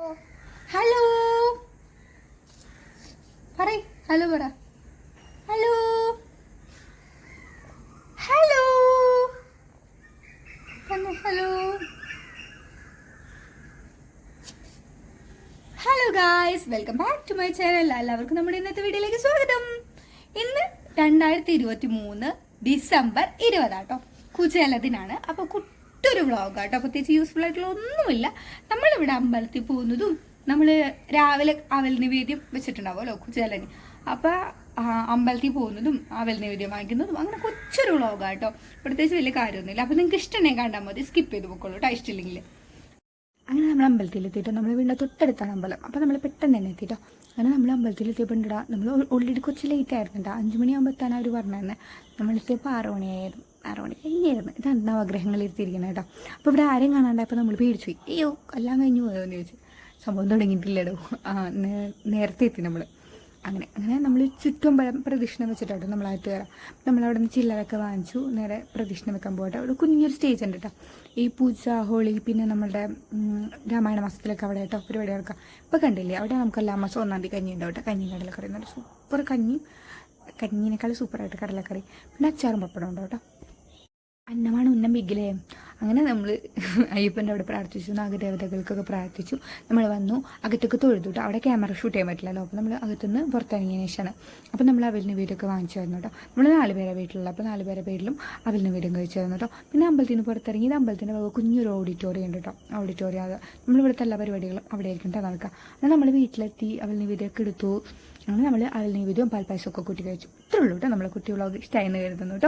Hello പറയ്, hello പറ. Hello hello hello hello guys, welcome back to my channel. എല്ലാവർക്കും നമ്മുടെ ഇന്നത്തെ വീഡിയോയിലേക്ക് സ്വാഗതം. ഇന്ന് 2023 ഡിസംബർ 20 കുചേലദിനാണ്. അപ്പോൾ കുട്ടൊരു വ്ളോഗാട്ടോ, പ്രത്യേകിച്ച് യൂസ്ഫുൾ ആയിട്ടുള്ള ഒന്നുമില്ല. നമ്മളിവിടെ അമ്പലത്തിൽ പോകുന്നതും നമ്മൾ രാവിലെ അവൽ നിവേദ്യം വെച്ചിട്ടുണ്ടാവുമല്ലോ കുചേലന്, അപ്പോൾ അമ്പലത്തിൽ പോകുന്നതും അവൽ നിവേദ്യം വാങ്ങിക്കുന്നതും അങ്ങനെ കൊച്ചൊരു വ്ളോഗാട്ടോ. പ്രത്യേകിച്ച് വലിയ കാര്യമൊന്നുമില്ല. അപ്പോൾ നിങ്ങൾക്ക് ഇഷ്ടമുണ്ടെങ്കിൽ കണ്ടാൽ മതി, സ്കിപ്പ് ചെയ്ത് പോയിക്കോളൂ കേട്ടോ, ഇഷ്ടമില്ലെങ്കിൽ. അങ്ങനെ നമ്മൾ അമ്പലത്തിൽ എത്തിയിട്ടോ, നമ്മൾ വീടിൻ്റെ തൊട്ടടുത്താണ് അമ്പലം. അപ്പോൾ നമ്മൾ പെട്ടെന്ന് തന്നെ എത്തിയിട്ടോ. അങ്ങനെ നമ്മൾ അമ്പലത്തിൽ എത്തിയപ്പോൾ ഉണ്ടിടാ, നമ്മൾ ഓൾറെഡി കുറച്ച് ലേറ്റ് ആയിരുന്നു കേട്ടോ. 5 മണിയാകുമ്പോൾ എത്താൻ അവർ പറഞ്ഞു തന്നെ. നമ്മളെത്തിയപ്പോൾ 6 മണിയായിരുന്നു, 6 മണി കഴിഞ്ഞായിരുന്നു. ഇതാണ് നവഗ്രഹങ്ങളിൽ ഇരുത്തിയിരിക്കുന്നത് കേട്ടോ. അപ്പോൾ ഇവിടെ ആരെയും കാണാണ്ടായപ്പോൾ നമ്മൾ പേടിച്ചു പോയി. അയ്യോ എല്ലാം കഴിഞ്ഞു പോയോ എന്ന് ചോദിച്ചു. സംഭവം തുടങ്ങിയിട്ടില്ലടോ, നേരത്തെ എത്തി നമ്മൾ. അങ്ങനെ നമ്മൾ ചുറ്റുമ്പഴം പ്രദക്ഷിണം വെച്ചിട്ടോ നമ്മളകത്ത് കയറാം. നമ്മളവിടെ നിന്ന് ചില്ലറൊക്കെ വാങ്ങിച്ചു, നേരെ പ്രദക്ഷിണം വെക്കാൻ പോകട്ടെ. അവിടെ കുഞ്ഞൊരു സ്റ്റേജ് ഉണ്ട് കേട്ടോ. ഈ പൂജ, ഹോളി, പിന്നെ നമ്മളുടെ രാമായണ മാസത്തിലൊക്കെ അവിടെ കേട്ടോ പരിപാടി നടക്കാം. ഇപ്പോൾ കണ്ടില്ലേ, അവിടെ നമുക്ക് എല്ലാ മാസം 1-ാം തീയതി കഞ്ഞി ഉണ്ടാവും കേട്ടോ. കഞ്ഞി കടലക്കറി, നല്ല സൂപ്പർ കഞ്ഞിനേക്കാൾ സൂപ്പറായിട്ട് കടലക്കറി, പിന്നെ അച്ചാറും പപ്പടം ഉണ്ടാവും കേട്ടോ. അന്നമാണ് ഉന്നം ബിഗിലേ. അങ്ങനെ നമ്മൾ അയ്യപ്പൻ്റെ അവിടെ പ്രാർത്ഥിച്ചു, നാഗദേവതകൾക്കൊക്കെ പ്രാർത്ഥിച്ചു. നമ്മൾ വന്നു, അകത്തൊക്കെ തൊഴുതുട്ടോ. അവിടെ ക്യാമറ ഷൂട്ട് ചെയ്യാൻ പറ്റില്ലല്ലോ. അപ്പോൾ നമ്മൾ അകത്തുനിന്ന് പുറത്തിറങ്ങിയതിന് ശേഷമാണ്. അപ്പോൾ നമ്മൾ അവലിന് വീടൊക്കെ വാങ്ങിച്ചു തന്നു കേട്ടോ. നമ്മൾ 4 പേരെ വീട്ടിലുള്ള, അപ്പോൾ 4 പേരെ വീട്ടിലും അവലിന് വീടും കഴിച്ചു തന്നു കേട്ടോ. പിന്നെ അമ്പലത്തിന് പുറത്തിറങ്ങിയത് അമ്പലത്തിൻ്റെ കുഞ്ഞൊരു ഓഡിറ്റോറിയം ഉണ്ട് കേട്ടോ. ഓഡിറ്റോറിയം അത് നമ്മളിവിടുത്തെ എല്ലാ പരിപാടികളും അവിടെ ആയിരിക്കും കേട്ടോ നടക്കുക. അങ്ങനെ നമ്മൾ വീട്ടിലെത്തി അവലിന് വീടൊക്കെ എടുത്തു. അങ്ങനെ നമ്മൾ അവലിന് വീടും പാൽപ്പായസമൊക്കെ കൂട്ടി കഴിച്ചു. ഇത്രയുള്ളൂ കേട്ടോ നമ്മളെ കുട്ടി വ്ളോഗ്. ഇഷ്ടമായെന്ന് കരുതുന്നു കേട്ടോ.